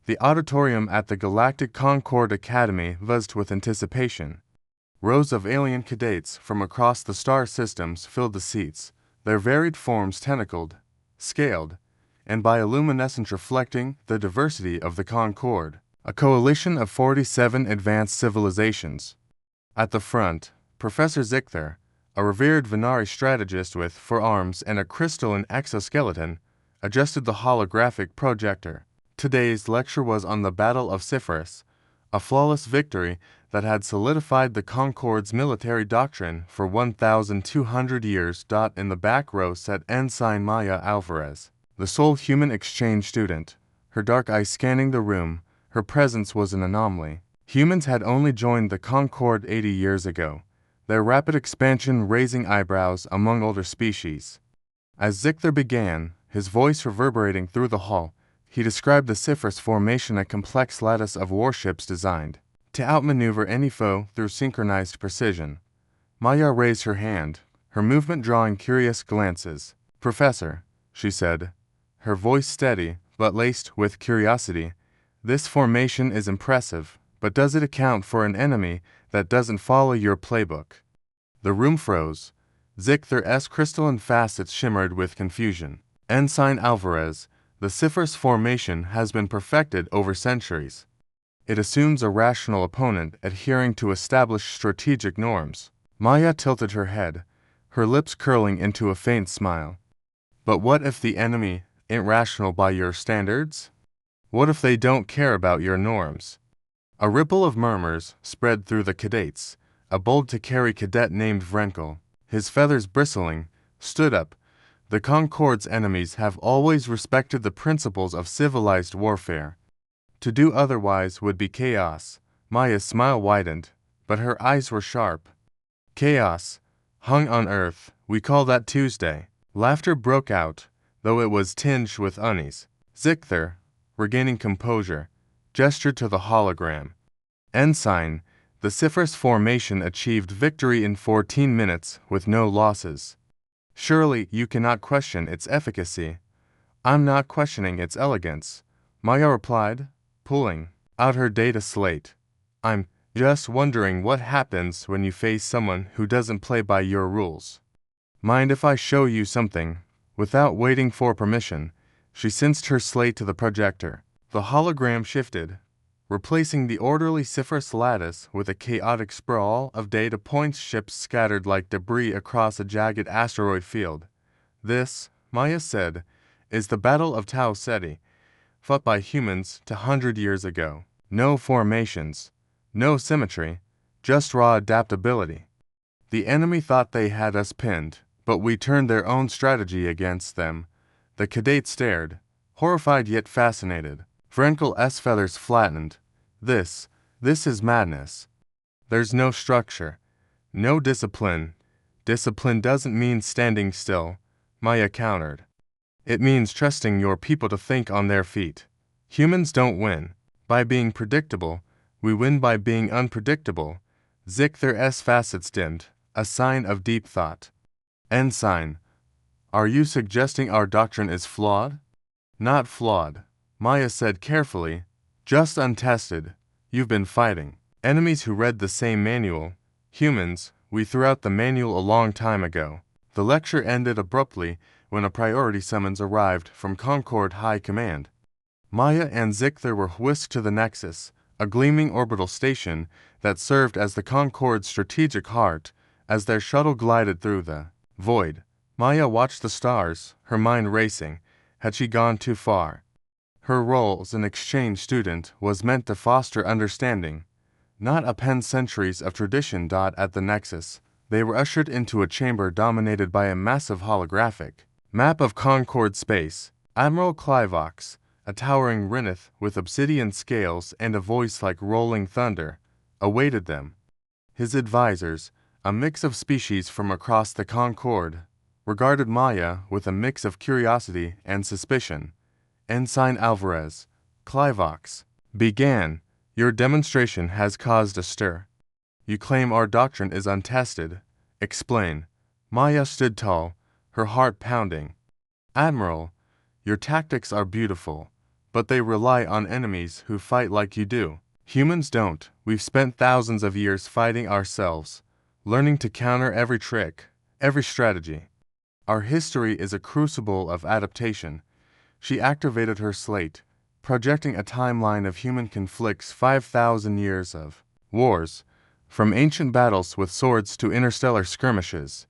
The auditorium at the Galactic Concord Academy buzzed with anticipation. Rows of alien cadets from across the star systems filled the seats, their varied forms tentacled, scaled, and bioluminescent reflecting the diversity of the Concord, a coalition of 47 advanced civilizations. At the front, Professor Zichther, a revered Venari strategist with 4 arms and a crystalline exoskeleton, adjusted the holographic projector. Today's lecture was on the Battle of Cypherus, a flawless victory that had solidified the Concord's military doctrine for 1,200 years. In the back row sat Ensign Maya Alvarez, the sole human exchange student, her dark eyes scanning the room. Her presence was an anomaly. Humans had only joined the Concord 80 years ago, their rapid expansion raising eyebrows among older species. As Zichther began, his voice reverberating through the hall, he described the Cypherus formation, a complex lattice of warships designed to outmaneuver any foe through synchronized precision. Maya raised her hand, her movement drawing curious glances. "Professor," she said, her voice steady but laced with curiosity, "this formation is impressive, but does it account for an enemy that doesn't follow your playbook?" The room froze. Zichther's crystalline facets shimmered with confusion. "Ensign Alvarez, the Cypherus formation has been perfected over centuries. It assumes a rational opponent adhering to established strategic norms." Maya tilted her head, her lips curling into a faint smile. "But what if the enemy ain't rational by your standards? What if they don't care about your norms?" A ripple of murmurs spread through the cadets. A bold-to-carry cadet named Vrenkel, his feathers bristling, stood up. "The Concord's enemies have always respected the principles of civilized warfare. To do otherwise would be chaos." Maya's smile widened, but her eyes were sharp. "Chaos hung on Earth, we call that Tuesday." Laughter broke out, though it was tinged with unease. Zichther, regaining composure, gestured to the hologram. "Ensign, the Cypherus formation achieved victory in 14 minutes with no losses. Surely you cannot question its efficacy." "I'm not questioning its elegance," Maya replied, pulling out her data slate. "I'm just wondering what happens when you face someone who doesn't play by your rules. Mind if I show you something?" Without waiting for permission, she synced her slate to the projector. The hologram shifted, replacing the orderly Cypherus lattice with a chaotic sprawl of data points, ships scattered like debris across a jagged asteroid field. "This," Maya said, "is the Battle of Tau Ceti, fought by humans 200 years ago. No formations, no symmetry, just raw adaptability. The enemy thought they had us pinned, but we turned their own strategy against them." The cadet stared, horrified yet fascinated. Vrenkel's feathers flattened. This is madness. There's no structure, no discipline." "Discipline doesn't mean standing still," Maya countered. "It means trusting your people to think on their feet. Humans don't win by being predictable, we win by being unpredictable." Zichther's facets dimmed, a sign of deep thought. "Ensign, are you suggesting our doctrine is flawed?" "Not flawed," Maya said carefully, "just untested. You've been fighting enemies who read the same manual. Humans, we threw out the manual a long time ago." The lecture ended abruptly when a priority summons arrived from Concord High Command. Maya and Zichther were whisked to the Nexus, a gleaming orbital station that served as the Concord's strategic heart. As their shuttle glided through the void, Maya watched the stars, her mind racing. Had she gone too far? Her role as an exchange student was meant to foster understanding, not append centuries of tradition. At the Nexus, they were ushered into a chamber dominated by a massive holographic map of Concord space. Admiral Clivox, a towering Rinith with obsidian scales and a voice like rolling thunder, awaited them. His advisors, a mix of species from across the Concord, regarded Maya with a mix of curiosity and suspicion. "Ensign Alvarez," Clivox began, "your demonstration has caused a stir. You claim our doctrine is untested. Explain." Maya stood tall, her heart pounding. "Admiral, your tactics are beautiful, but they rely on enemies who fight like you do. Humans don't. We've spent thousands of years fighting ourselves, learning to counter every trick, every strategy. Our history is a crucible of adaptation. She activated her slate, projecting a timeline of human conflicts, 5,000 years of wars, from ancient battles with swords to interstellar skirmishes.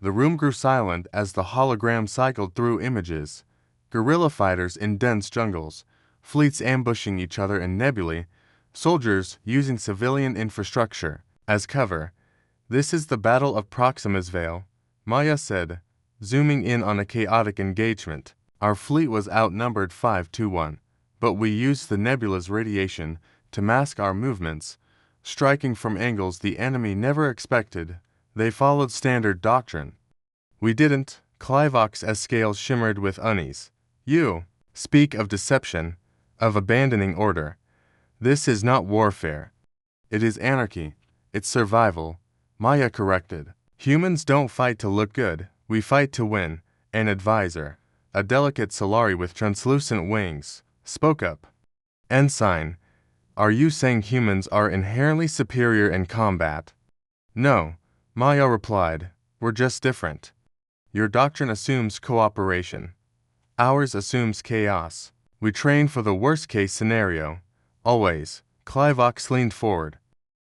The room grew silent as the hologram cycled through images. Guerrilla fighters in dense jungles, fleets ambushing each other in nebulae, soldiers using civilian infrastructure as cover. This is the Battle of Proxima's Veil, Maya said, zooming in on a chaotic engagement. Our fleet was outnumbered 5-1, but we used the nebula's radiation to mask our movements, striking from angles the enemy never expected. They followed standard doctrine. We didn't. Clivox's scales shimmered with unease. You speak of deception, of abandoning order. This is not warfare. It is anarchy. It's survival, Maya corrected. Humans don't fight to look good, we fight to win. An advisor, a delicate Solari with translucent wings, spoke up. Ensign, are you saying humans are inherently superior in combat? No, Maya replied, we're just different. Your doctrine assumes cooperation. Ours assumes chaos. We train for the worst-case scenario. Always. Clivox leaned forward.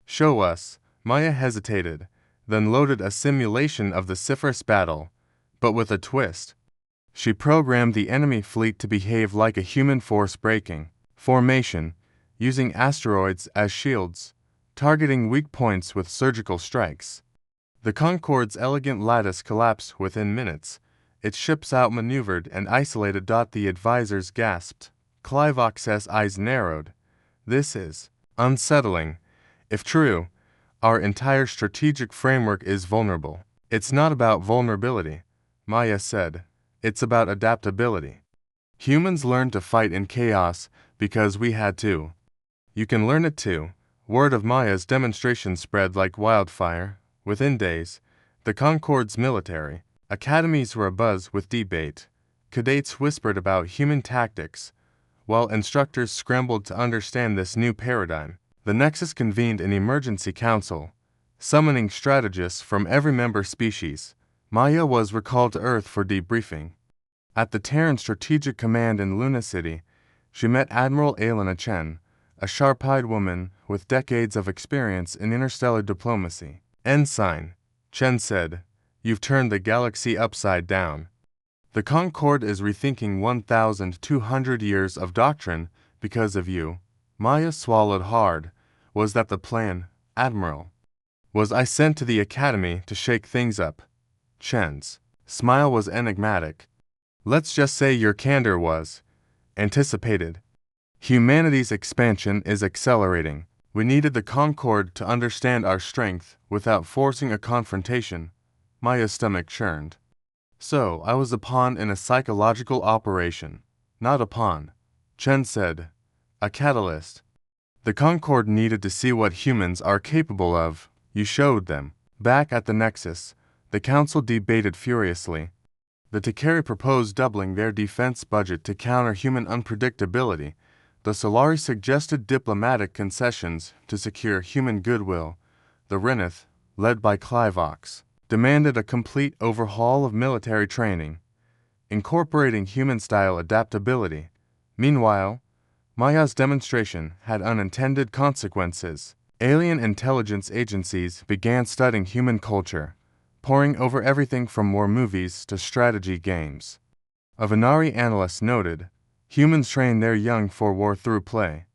Show us. Maya hesitated, then loaded a simulation of the Cypherus battle, but with a twist. She programmed the enemy fleet to behave like a human force-breaking formation, using asteroids as shields, targeting weak points with surgical strikes. The Concorde's elegant lattice collapsed within minutes, its ships outmaneuvered and isolated. The advisors gasped. Clivox's eyes narrowed. This is unsettling. If true, our entire strategic framework is vulnerable. It's not about vulnerability, Maya said. It's about adaptability. Humans learned to fight in chaos because we had to. You can learn it too. Word of Maya's demonstration spread like wildfire. Within days, the Concorde's military academies were abuzz with debate. Cadets whispered about human tactics, while instructors scrambled to understand this new paradigm. The Nexus convened an emergency council, summoning strategists from every member species. Maya was recalled to Earth for debriefing. At the Terran Strategic Command in Luna City, she met Admiral Elena Chen, a sharp-eyed woman with decades of experience in interstellar diplomacy. Ensign, Chen said, you've turned the galaxy upside down. The Concorde is rethinking 1,200 years of doctrine because of you. Maya swallowed hard. Was that the plan, Admiral? Was I sent to the Academy to shake things up? Chen's smile was enigmatic. Let's just say your candor was anticipated. Humanity's expansion is accelerating. We needed the Concorde to understand our strength without forcing a confrontation. Maya's stomach churned. So, I was a pawn in a psychological operation. Not a pawn, Chen said. A catalyst. The Concorde needed to see what humans are capable of. You showed them. Back at the Nexus, the Council debated furiously. The Takari proposed doubling their defense budget to counter human unpredictability. The Solari suggested diplomatic concessions to secure human goodwill. The Reneth, led by Clivox, demanded a complete overhaul of military training, incorporating human-style adaptability. Meanwhile, Maya's demonstration had unintended consequences. Alien intelligence agencies began studying human culture, poring over everything from war movies to strategy games. A Venari analyst noted, humans train their young for war through play.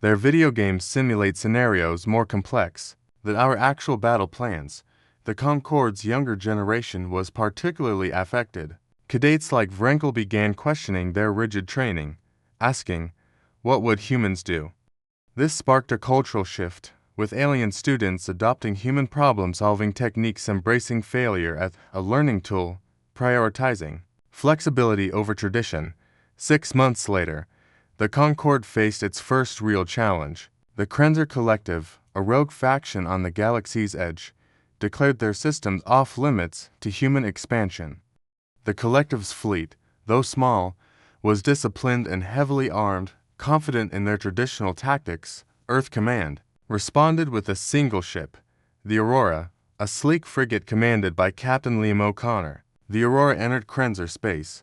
Their video games simulate scenarios more complex than our actual battle plans. The Concorde's younger generation was particularly affected. Cadets like Vrenkel began questioning their rigid training, asking, what would humans do? This sparked a cultural shift, with alien students adopting human problem-solving techniques, embracing failure as a learning tool, prioritizing flexibility over tradition. 6 months later, the Concorde faced its first real challenge. The Krenzer Collective, a rogue faction on the galaxy's edge, declared their systems off-limits to human expansion. The Collective's fleet, though small, was disciplined and heavily armed, confident in their traditional tactics. Earth Command responded with a single ship, the Aurora, a sleek frigate commanded by Captain Liam O'Connor. The Aurora entered Krenzer space,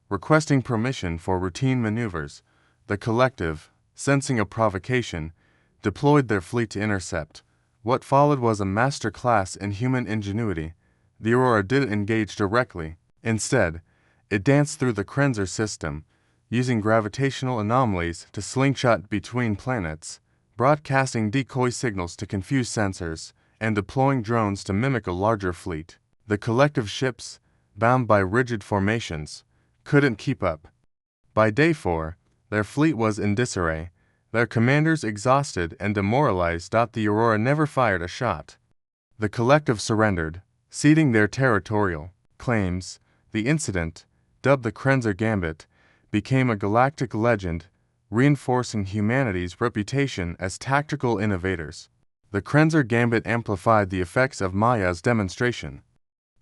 requesting permission for routine maneuvers. The collective, sensing a provocation, deployed their fleet to intercept. What followed was a master class in human ingenuity. The Aurora didn't engage directly. Instead, it danced through the Krenzer system, using gravitational anomalies to slingshot between planets, broadcasting decoy signals to confuse sensors, and deploying drones to mimic a larger fleet. The collective ships, bound by rigid formations, couldn't keep up. By day 4, their fleet was in disarray, their commanders exhausted and demoralized. The Aurora never fired a shot. The collective surrendered, ceding their territorial claims. The incident, dubbed the Krenzer Gambit, became a galactic legend, reinforcing humanity's reputation as tactical innovators. The Krenzer Gambit amplified the effects of Maya's demonstration.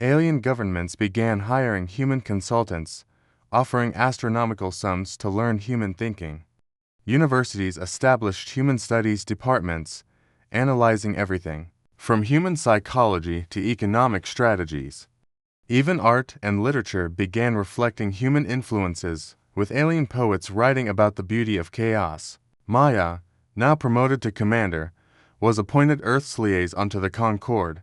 Alien governments began hiring human consultants, offering astronomical sums to learn human thinking. Universities established human studies departments, analyzing everything from human psychology to economic strategies. Even art and literature began reflecting human influences, with alien poets writing about the beauty of chaos. Maya, now promoted to commander, was appointed Earth's liaison to the Concorde.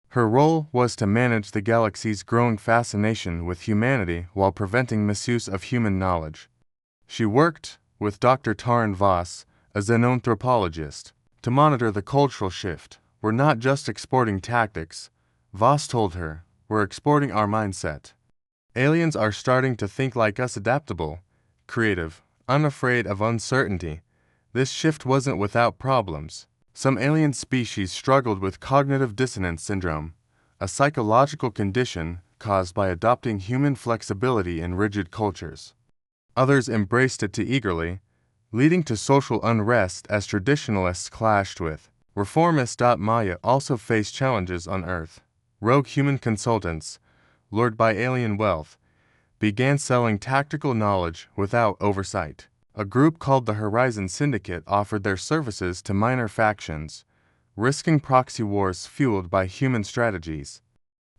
Her role was to manage the galaxy's growing fascination with humanity while preventing misuse of human knowledge. She worked with Dr. Taran Voss, a xenanthropologist, to monitor the cultural shift. "We're not just exporting tactics," Voss told her, "we're exporting our mindset. Aliens are starting to think like us, adaptable, creative, unafraid of uncertainty." This shift wasn't without problems. Some alien species struggled with cognitive dissonance syndrome, a psychological condition caused by adopting human flexibility in rigid cultures. Others embraced it too eagerly, leading to social unrest as traditionalists clashed with reformists. Maya also faced challenges on Earth. Rogue human consultants, lured by alien wealth, began selling tactical knowledge without oversight. A group called the Horizon Syndicate offered their services to minor factions, risking proxy wars fueled by human strategies.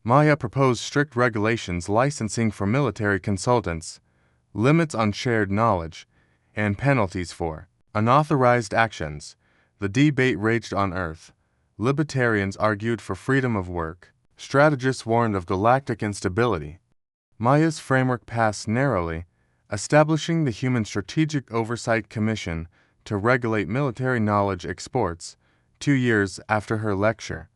Maya proposed strict regulations licensing for military consultants, limits on shared knowledge, and penalties for unauthorized actions. The debate raged on Earth. Libertarians argued for freedom of work. Strategists warned of galactic instability. Maya's framework passed narrowly, establishing the Human Strategic Oversight Commission to regulate military knowledge exports. 2 years after her lecture,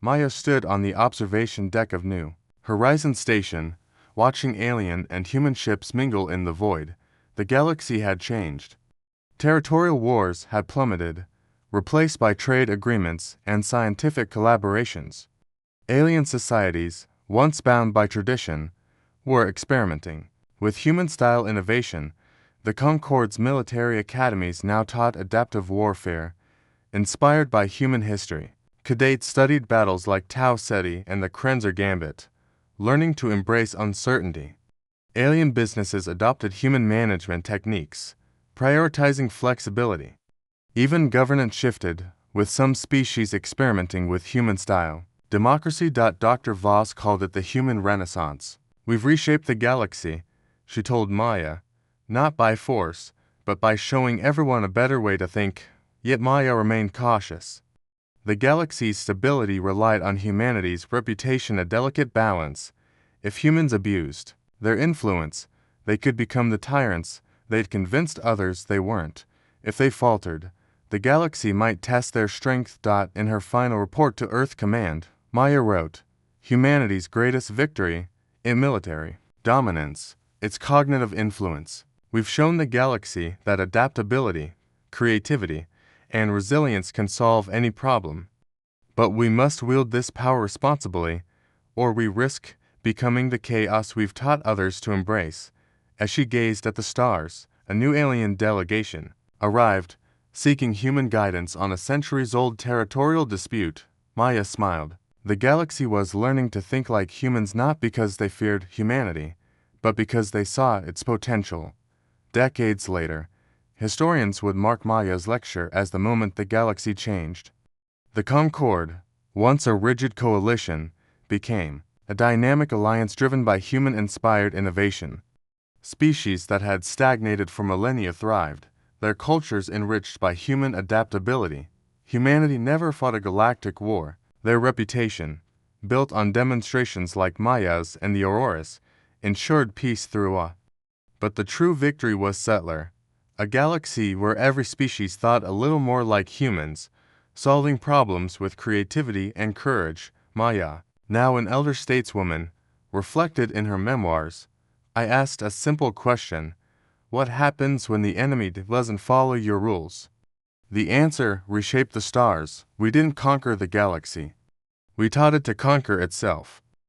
Maya stood on the observation deck of New Horizon Station, watching alien and human ships mingle in the void. The galaxy had changed. Territorial wars had plummeted, replaced by trade agreements and scientific collaborations. Alien societies, once bound by tradition, were experimenting with human-style innovation. The Concorde's military academies now taught adaptive warfare, inspired by human history. Cadets studied battles like Tau Ceti and the Krenzer Gambit, learning to embrace uncertainty. Alien businesses adopted human management techniques, prioritizing flexibility. Even governance shifted, with some species experimenting with human style. Democracy. Dr. Voss called it the human renaissance. "We've reshaped the galaxy," she told Maya, "not by force, but by showing everyone a better way to think." Yet Maya remained cautious. The galaxy's stability relied on humanity's reputation, a delicate balance. If humans abused their influence, they could become the tyrants they'd convinced others they weren't. If they faltered, the galaxy might test their strength. In her final report to Earth Command, Maya wrote, "Humanity's greatest victory in military dominance, its cognitive influence. We've shown the galaxy that adaptability, creativity, and resilience can solve any problem. But we must wield this power responsibly, or we risk becoming the chaos we've taught others to embrace." As she gazed at the stars, a new alien delegation arrived, seeking human guidance on a centuries-old territorial dispute. Maya smiled. The galaxy was learning to think like humans, not because they feared humanity, but because they saw its potential. Decades later, historians would mark Maya's lecture as the moment the galaxy changed. The Concord, once a rigid coalition, became a dynamic alliance driven by human-inspired innovation. Species that had stagnated for millennia thrived, their cultures enriched by human adaptability. Humanity never fought a galactic war. Their reputation, built on demonstrations like Maya's and the Auroras, ensured peace throughout. But the true victory was settler, a galaxy where every species thought a little more like humans, solving problems with creativity and courage. Maya, now an elder stateswoman, reflected in her memoirs, "I asked a simple question: what happens when the enemy doesn't follow your rules? The answer reshaped the stars. We didn't conquer the galaxy. We taught it to conquer itself."